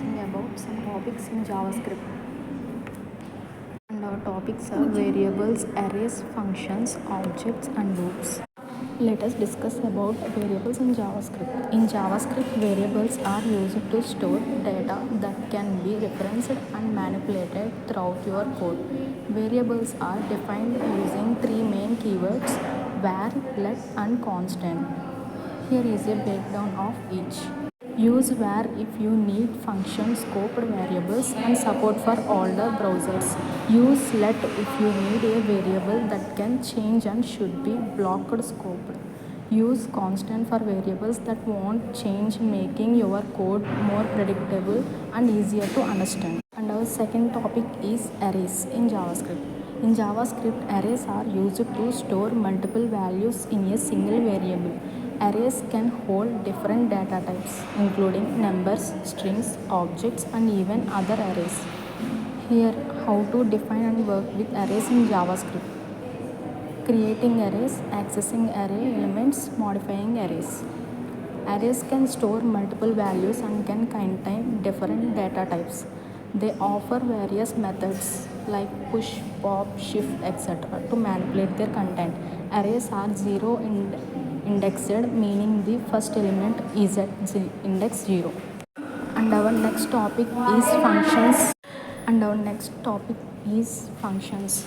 discussing about some topics in JavaScript. And our topics are variables, arrays, functions, objects, and loops. Let us discuss about variables in JavaScript. In JavaScript, variables are used to store data that can be referenced and manipulated throughout your code. Variables are defined using three main keywords: var, let, and constant. Here is a breakdown of each. Use var if you need function scoped variables and support for older browsers. Use let if you need a variable that can change and should be blocked scoped. Use constant for variables that won't change, making your code more predictable and easier to understand. And our second topic is arrays in JavaScript. In JavaScript, arrays are used to store multiple values in a single variable. Arrays can hold different data types, including numbers, strings, objects, and even other arrays. Here, how to define and work with arrays in JavaScript. Creating arrays, accessing array elements, modifying arrays. Arrays can store multiple values and can contain different data types. They offer various methods like push, pop, shift, etc. to manipulate their content. Arrays are zero indexed, meaning the first element is at index 0. And our next topic is functions.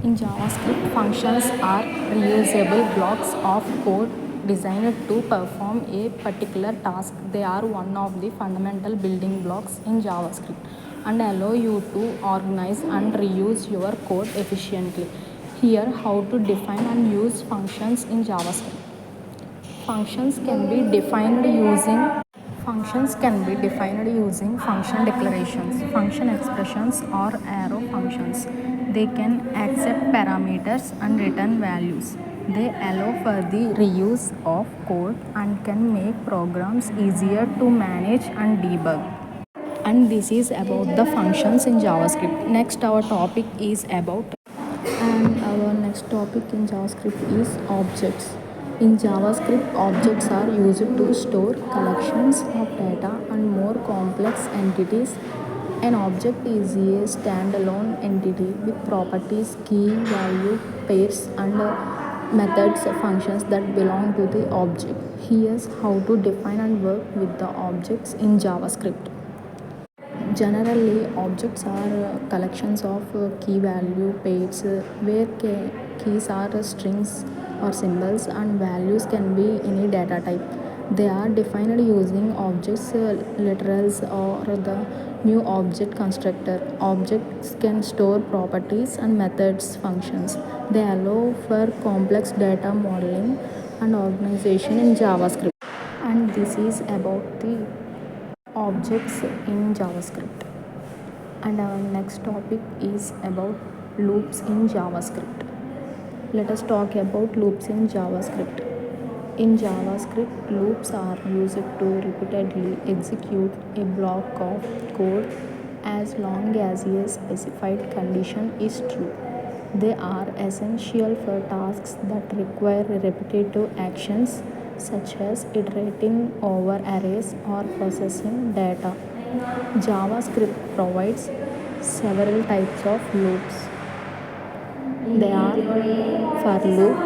In JavaScript, functions are reusable blocks of code designed to perform a particular task. They are one of the fundamental building blocks in JavaScript and allow you to organize and reuse your code efficiently. Here, how to define and use functions in JavaScript. Functions can be defined using function declarations, function expressions, or arrow functions. They can accept parameters and return values. They allow for the reuse of code and can make programs easier to manage and debug. And this is about the functions in JavaScript. Next, our next topic in JavaScript is objects. In JavaScript, objects are used to store collections of data and more complex entities. An object is a standalone entity with properties, key, value, pairs, and methods, functions that belong to the object. Here's how to define and work with the objects in JavaScript. Generally, objects are collections of key value pairs where keys are strings or symbols and values can be any data type. They are defined using objects literals or the new object constructor. Objects can store properties and methods, functions. They allow for complex data modeling and organization in JavaScript. And this is about the objects in JavaScript. And our next topic is about loops in JavaScript. Let us talk about loops in JavaScript. In JavaScript, loops are used to repeatedly execute a block of code as long as a specified condition is true. They are essential for tasks that require repetitive actions such as iterating over arrays or processing data. JavaScript provides several types of loops. They are for loop,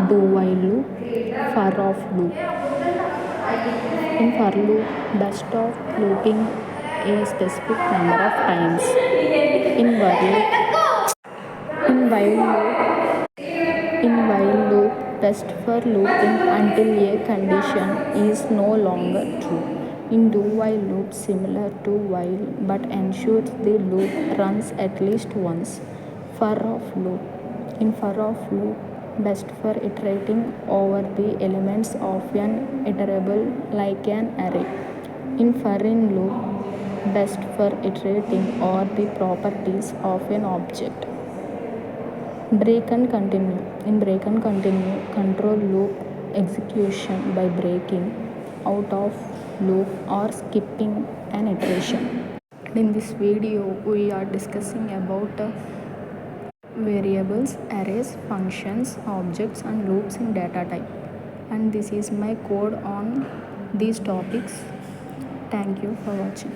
do while loop, for of loop. In for loop, best stop looping a specific number of times. In while loop, in while loop, best for looping until a condition is no longer true. In do while loop, similar to while but ensures the loop runs at least once. For of loop. In for of loop, best for iterating over the elements of an iterable like an array. In for in loop, best for iterating over the properties of an object. Break and continue. In break and continue, control loop execution by breaking out of loop or skipping an iteration. In this video, we are discussing about variables, arrays, functions, objects, and loops in data type. And this is my code on these topics. Thank you for watching.